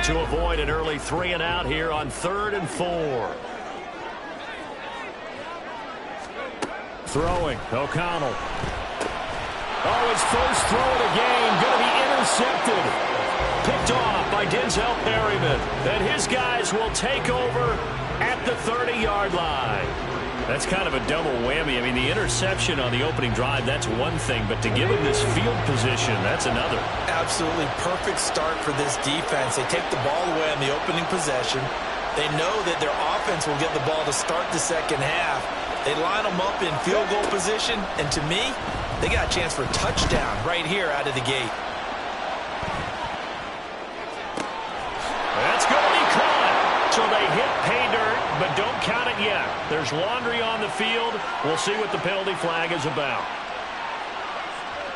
to avoid an early 3-and-out here on 3rd and 4. Throwing, O'Connell. Oh, his first throw of the game going to be intercepted. Picked off by Denzel Perryman. And his guys will take over at the 30-yard line. That's kind of a double whammy. I mean, the interception on the opening drive, that's one thing. But to give him this field position, that's another. Absolutely perfect start for this defense. They take the ball away on the opening possession. They know that their offense will get the ball to start the second half. They line them up in field goal position. And to me, they got a chance for a touchdown right here out of the gate. That's going to be caught. So they hit pay dirt, but don't count it yet. There's laundry on the field. We'll see what the penalty flag is about.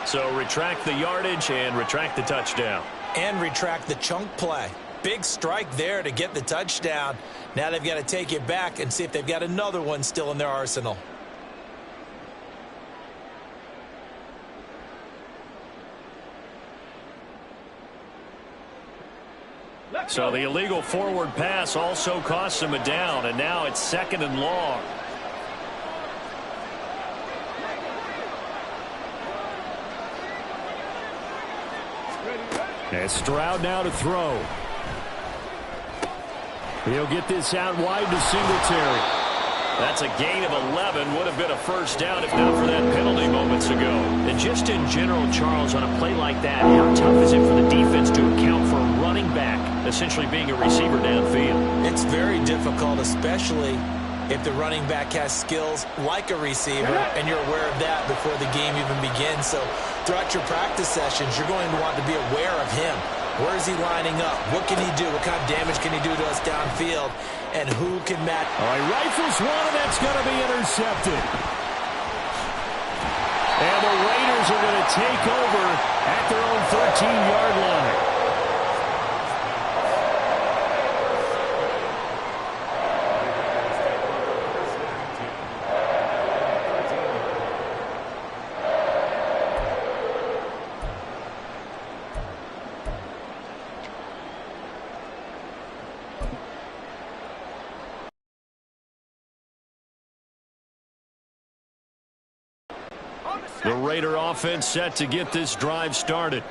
So retract the yardage and retract the touchdown. And retract the chunk play. Big strike there to get the touchdown. Now they've got to take it back and see if they've got another one still in their arsenal. So the illegal forward pass also costs him a down, and now it's 2nd and long. And Stroud now to throw. He'll get this out wide to Singletary. That's a gain of 11. Would have been a first down if not for that penalty moments ago. And just in general, Charles, on a play like that, how tough is it for the defense to account for a running back essentially being a receiver downfield? It's very difficult, especially if the running back has skills like a receiver, and you're aware of that before the game even begins. So throughout your practice sessions, you're going to want to be aware of him. Where is he lining up? What can he do? What kind of damage can he do to us downfield? And who can match? All right, rifles one, and that's going to be intercepted. And the Raiders are going to take over at their own 13-yard line. The Raider offense set to get this drive started.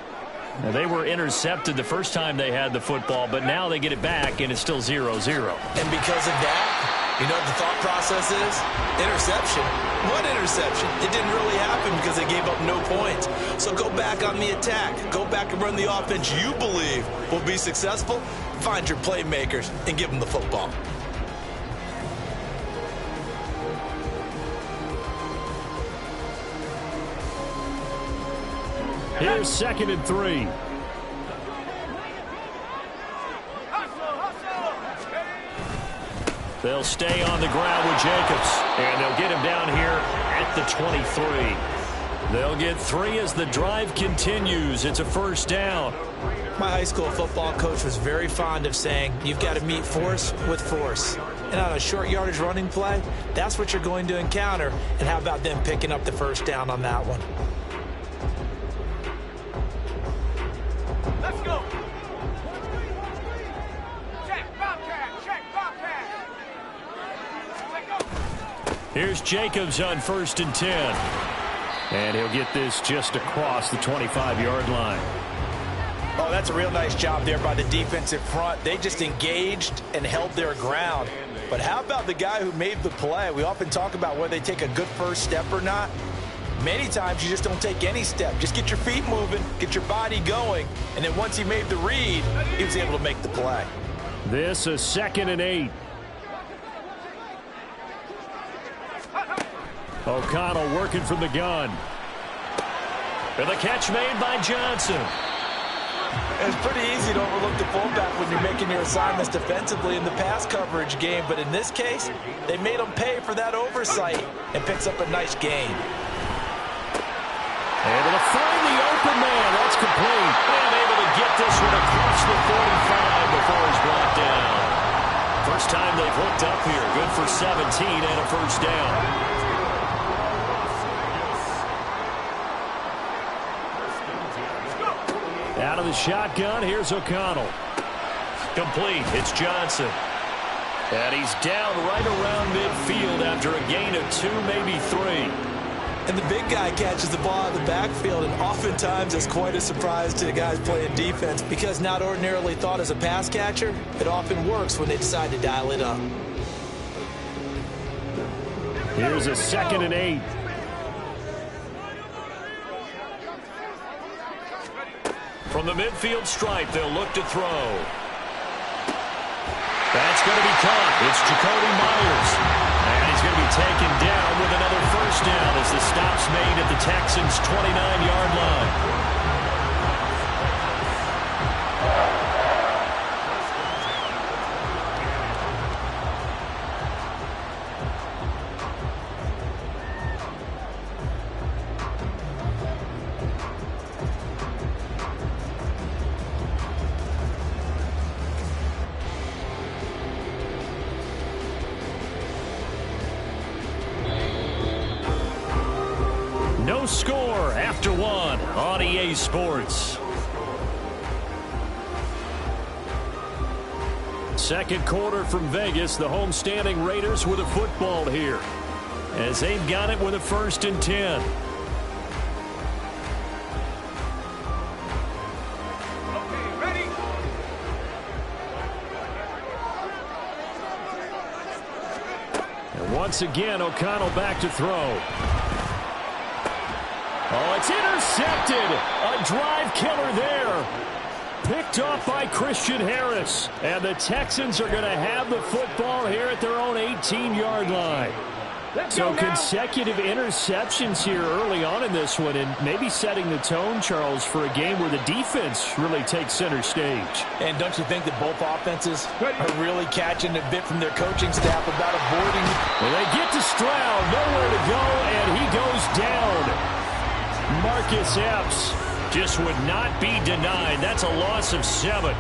Now, they were intercepted the first time they had the football, but now they get it back, and it's still 0-0. And because of that, you know what the thought process is? Interception. What interception? It didn't really happen because they gave up no points. So go back on the attack. Go back and run the offense you believe will be successful. Find your playmakers and give them the football. Here's 2nd and 3. They'll stay on the ground with Jacobs, and they'll get him down here at the 23. They'll get 3 as the drive continues. It's a first down. My high school football coach was very fond of saying, you've got to meet force with force. And on a short yardage running play, that's what you're going to encounter. And how about them picking up the first down on that one? Let's go. Check, Bobcat. Check, Bobcat. Here's Jacobs on 1st and 10. And he'll get this just across the 25-yard line. Oh, that's a real nice job there by the defensive front. They just engaged and held their ground. But how about the guy who made the play? We often talk about whether they take a good first step or not. Many times you just don't take any step. Just get your feet moving, get your body going, and then once he made the read, he was able to make the play. This is 2nd and 8. O'Connell working from the gun. And the catch made by Johnson. It's pretty easy to overlook the fullback when you're making your assignments defensively in the pass coverage game, but in this case, they made him pay for that oversight and picks up a nice gain. Able to find the open man. That's complete. And able to get this one across the 45 before he's brought down. First time they've hooked up here. Good for 17 and a first down. Out of the shotgun, here's O'Connell. Complete. It's Johnson. And he's down right around midfield after a gain of 2, maybe 3. And the big guy catches the ball out of the backfield, and oftentimes it's quite a surprise to the guys playing defense because not ordinarily thought as a pass catcher, it often works when they decide to dial it up. Here's a 2nd and 8. From the midfield stripe, they'll look to throw. That's going to be caught. It's Jacoby Myers. And he's going to be taken down with another first down as the stop's made at the Texans' 29-yard line. No score after 1 on EA Sports. Second quarter from Vegas. The homestanding Raiders with a football here as they've got it with a 1st and 10. Okay, ready? And once again, O'Connell back to throw. Oh, it's intercepted. A drive killer there. Picked off by Christian Harris. And the Texans are going to have the football here at their own 18-yard line. So consecutive interceptions here early on in this one, and maybe setting the tone, Charles, for a game where the defense really takes center stage. And don't you think that both offenses are really catching a bit from their coaching staff about avoiding? Well, they get to Stroud, nowhere to go, and he goes down. Marcus Epps just would not be denied. That's a loss of 7.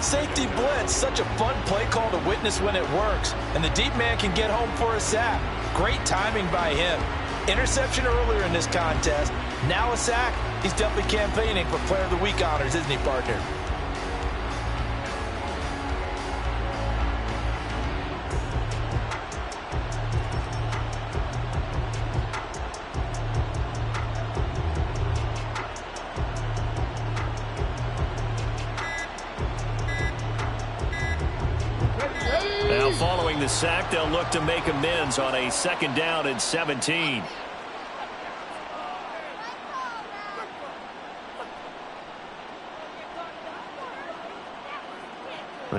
Safety blitz, such a fun play call to witness when it works. And the deep man can get home for a sack. Great timing by him. Interception earlier in this contest. Now a sack. He's definitely campaigning for Player of the Week honors, isn't he, partner? Now following the sack, they'll look to make amends on a 2nd down and 17.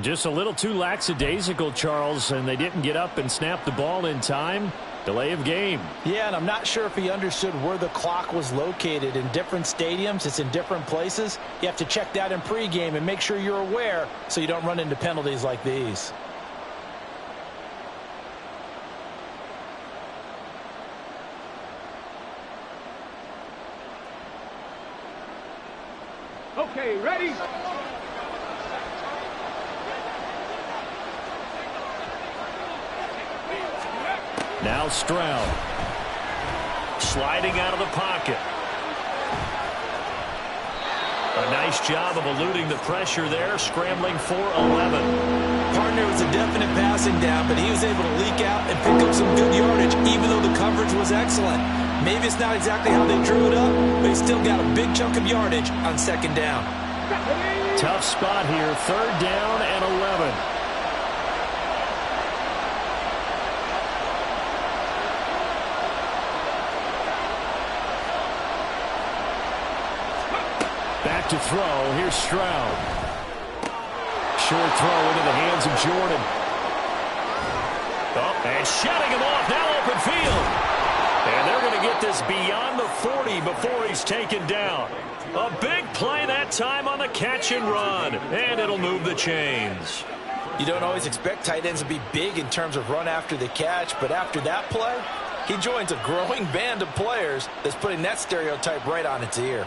Just a little too lackadaisical, Charles, and they didn't get up and snap the ball in time. Delay of game. Yeah, and I'm not sure if he understood where the clock was located. In different stadiums, it's in different places. You have to check that in pregame and make sure you're aware so you don't run into penalties like these. Okay, ready? Now Stroud. Sliding out of the pocket. A nice job of eluding the pressure there, scrambling for 11. Partner was a definite passing down, but he was able to leak out and pick up some good yardage, even though the coverage was excellent. Maybe it's not exactly how they drew it up, but he still got a big chunk of yardage on 2nd down. Tough spot here, 3rd down and 11. Back to throw. Here's Stroud. Short throw into the hands of Jordan. Oh, and shutting him off. Now open field. And they're going to get this beyond the 40 before he's taken down. A big play that time on the catch and run. And it'll move the chains. You don't always expect tight ends to be big in terms of run after the catch, but after that play, he joins a growing band of players that's putting that stereotype right on its ear.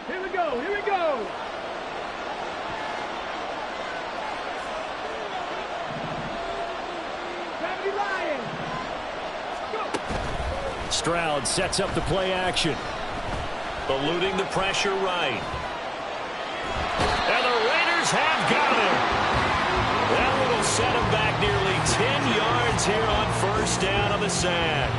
Here we go, here we go. Ready, Lions. Go. Stroud sets up the play action. Eluding the pressure right. And the Raiders have got him. That one will set him back nearly 10 yards here on first down on the sack.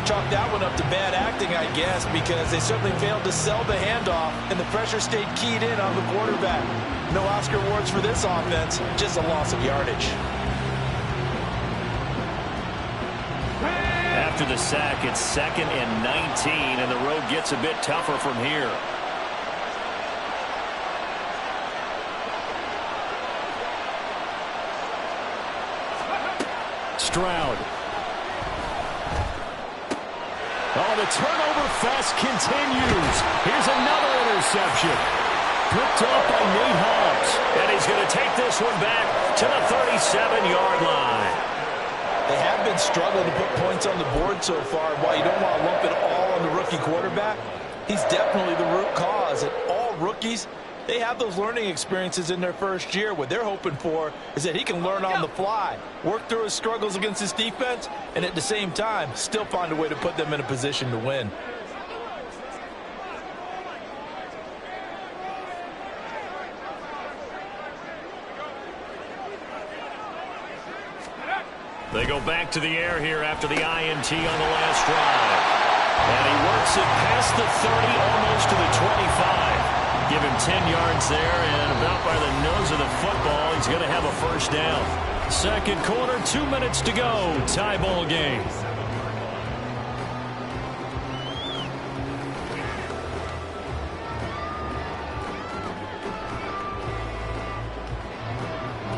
Chalk that one up to bad acting, I guess, because they certainly failed to sell the handoff, and the pressure stayed keyed in on the quarterback. No Oscar awards for this offense, just a loss of yardage. After the sack, it's 2nd and 19, and the road gets a bit tougher from here. Stroud. Oh, the turnover fest continues. Here's another interception. Picked off by Nate Hobbs. And he's going to take this one back to the 37-yard line. They have been struggling to put points on the board so far. While you don't want to lump it all on the rookie quarterback, he's definitely the root cause. And all rookies, they have those learning experiences in their first year. What they're hoping for is that he can learn on the fly, work through his struggles against his defense, and at the same time, still find a way to put them in a position to win. They go back to the air here after the INT on the last drive. And he works it past the 30, almost to the 25. Give him 10 yards there, and about by the nose of the football, he's going to have a first down. Second quarter, 2 minutes to go. Tie ball game.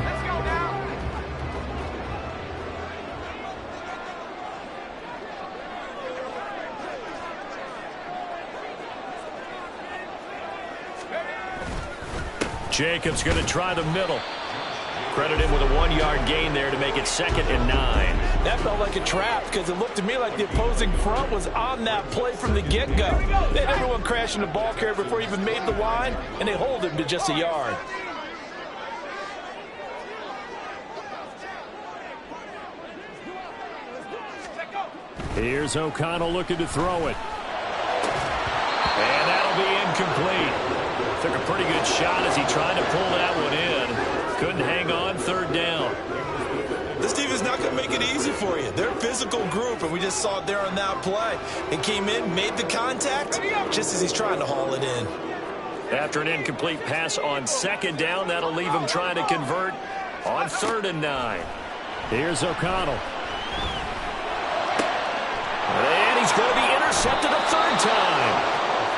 Let's go now. Jacobs going to try the middle. Credit him with a 1-yard gain there to make it 2nd and 9. That felt like a trap because it looked to me like the opposing front was on that play from the get-go. They had everyone crashing the ball carrier before he even made the line, and they hold him to just a yard. Here's O'Connell looking to throw it. And that'll be incomplete. Took a pretty good shot as he tried to pull that one in. Couldn't hang on, 3rd down. This team is not going to make it easy for you. They're a physical group, and we just saw it there on that play. It came in, made the contact, just as he's trying to haul it in. After an incomplete pass on 2nd down, that'll leave him trying to convert on 3rd and 9. Here's O'Connell. And he's going to be intercepted a 3rd time.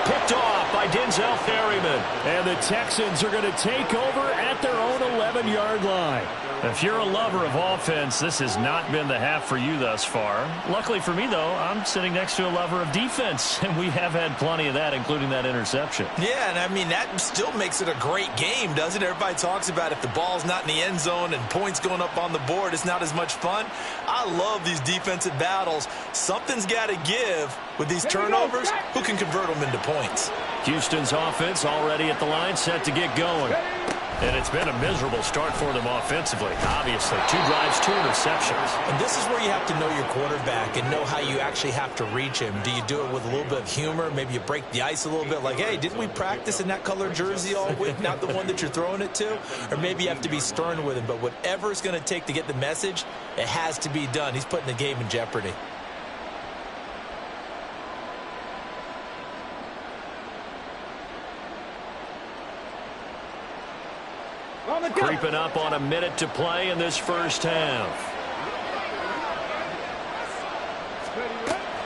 Picked off by Denzel Perryman. And the Texans are going to take over at their own 11-yard line. If you're a lover of offense, this has not been the half for you thus far. Luckily for me, though, I'm sitting next to a lover of defense, and we have had plenty of that, including that interception. Yeah, and I mean, that still makes it a great game, doesn't it? Everybody talks about if the ball's not in the end zone and points going up on the board, it's not as much fun. I love these defensive battles. Something's got to give with these turnovers. Who can convert them into points? Houston's offense already at the line, set to get going. And it's been a miserable start for them offensively, obviously. 2 drives, 2 interceptions. And this is where you have to know your quarterback and know how you actually have to reach him. Do you do it with a little bit of humor? Maybe you break the ice a little bit, like, hey, didn't we practice in that color jersey all week, not the one that you're throwing it to? Or maybe you have to be stern with him. But whatever it's going to take to get the message, it has to be done. He's putting the game in jeopardy. Creeping up on a minute to play in this first half.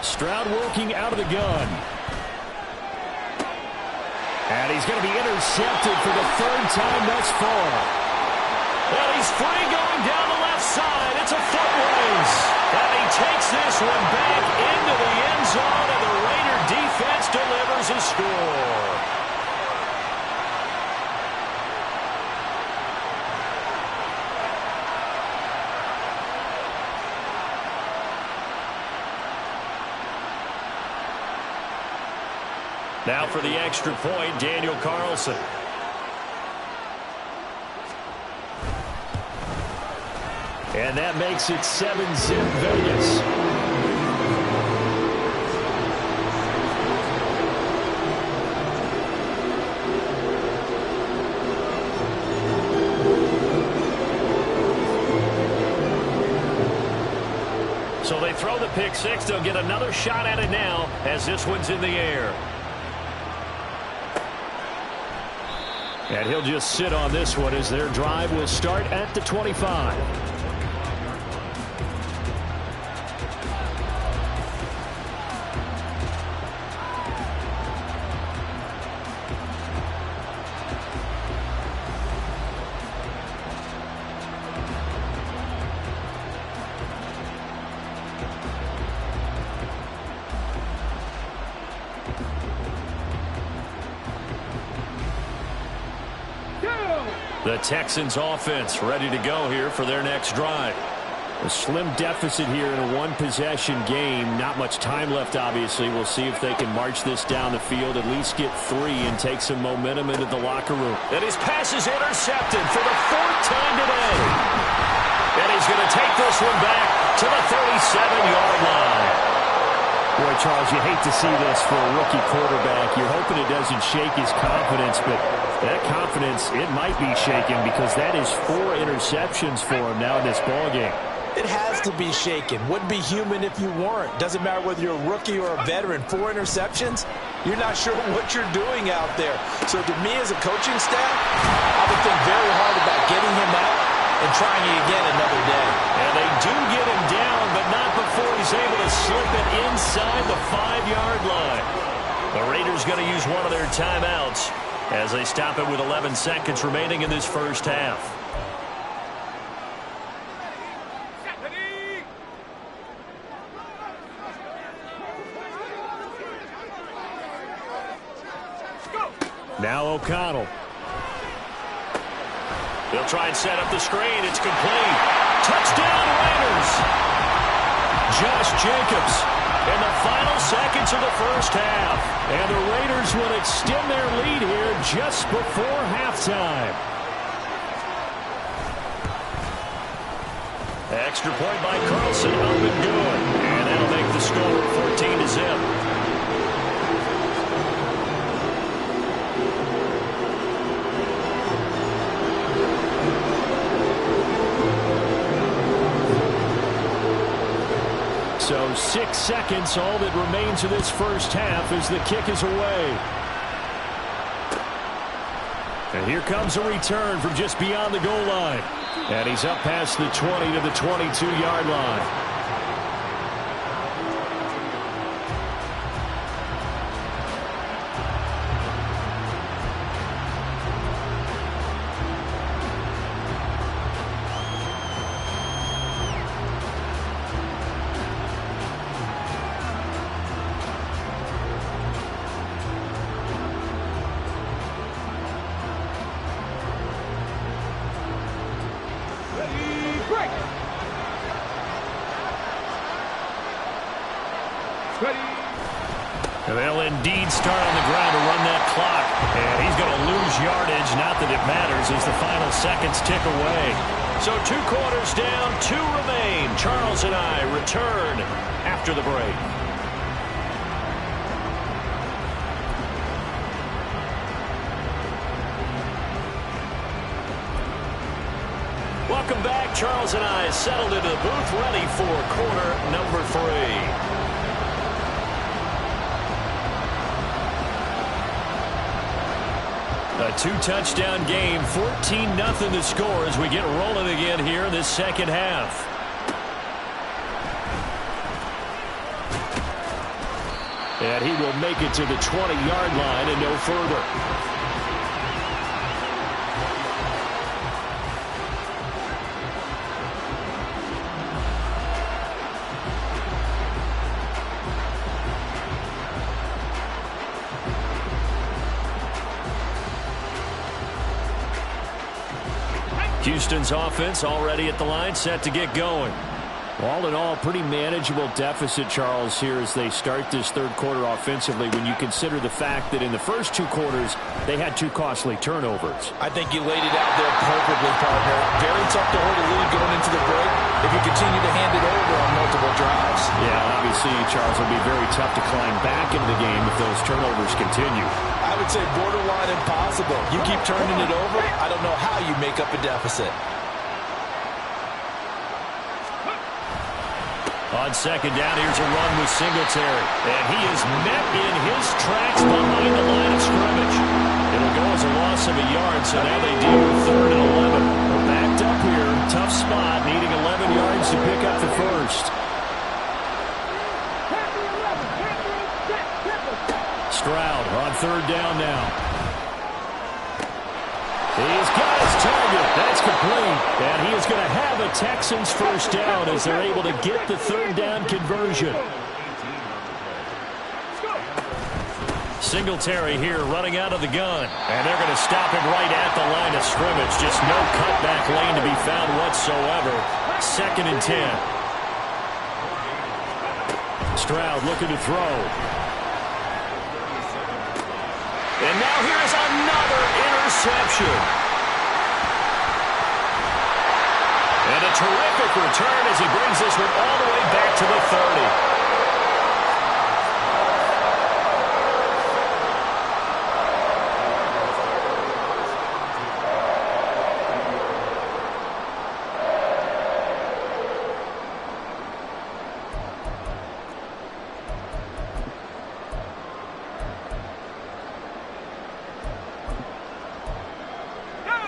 Stroud working out of the gun. And he's going to be intercepted for the 3rd time thus far. Well, he's free going down the left side. It's a foot race. And he takes this one back into the end zone, and the Raider defense delivers a score. Now for the extra point, Daniel Carlson. And that makes it 7-zip Vegas. So they throw the pick six. They'll get another shot at it now as this one's in the air. And he'll just sit on this one as their drive will start at the 25. The Texans offense ready to go here for their next drive. A slim deficit here in a one-possession game. Not much time left, obviously. We'll see if they can march this down the field, at least get 3 and take some momentum into the locker room. And his pass is intercepted for the 4th time today. And he's going to take this one back to the 37-yard line. Boy, Charles, you hate to see this for a rookie quarterback. You're hoping it doesn't shake his confidence, but that confidence, it might be shaken because that is 4 interceptions for him now in this ballgame. It has to be shaken. Wouldn't be human if you weren't. Doesn't matter whether you're a rookie or a veteran. 4 interceptions, you're not sure what you're doing out there. So to me as a coaching staff, I would think very hard about getting him out and trying it again another day. And they do get him down, but not before he's able to slip it inside the 5-yard line. The Raiders going to use one of their timeouts as they stop it with 11 seconds remaining in this first half. Now O'Connell. They'll try and set up the screen. It's complete. Touchdown Raiders. Josh Jacobs in the final seconds of the first half. And the Raiders will extend their lead here just before halftime. Extra point by Carlson, up and good. And that'll make the score 14-0. So 6 seconds, all that remains of this first half as the kick is away. And here comes a return from just beyond the goal line. And he's up past the 20 to the 22-yard line. And they'll indeed start on the ground to run that clock. And he's going to lose yardage. Not that it matters as the final seconds tick away. So 2 quarters down, 2 remain. Charles and I return after the break. Welcome back. Charles and I settled into the booth, ready for quarter number 3. A 2-touchdown game, 14-0 the score as we get rolling again here in this second half. And he will make it to the 20-yard line and no further. Houston's offense already at the line, set to get going. All in all, pretty manageable deficit, Charles, here as they start this third quarter offensively when you consider the fact that in the first two quarters they had two costly turnovers. I think you laid it out there perfectly, partner. Very tough to hold a lead going into the break if you continue to hand it over on multiple drives. Yeah, obviously, Charles, it'll be very tough to climb back into the game if those turnovers continue. I would say borderline impossible. You keep turning it over, I don't know how you make up a deficit. On second down, here's a run with Singletary. And he is met in his tracks behind the line of scrimmage. It'll go as a loss of a yard, so now they deal with 3rd and 11. We're backed up here. Tough spot, needing 11 yards to pick up the first. Stroud on 3rd down now. He's got his target. That's complete. And he is going to have a Texans first down as they're able to get the 3rd down conversion. Singletary here running out of the gun. And they're going to stop him right at the line of scrimmage. Just no cutback lane to be found whatsoever. 2nd and 10. Stroud looking to throw. And now here's another interception. And a terrific return as he brings this one all the way back to the 30.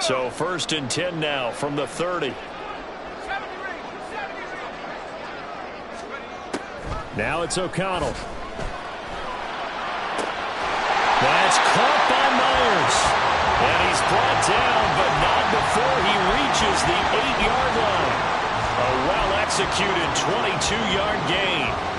So 1st and 10 now from the 30. Now it's O'Connell. That's caught by Myers. And he's brought down, but not before he reaches the 8-yard line. A well-executed 22-yard gain.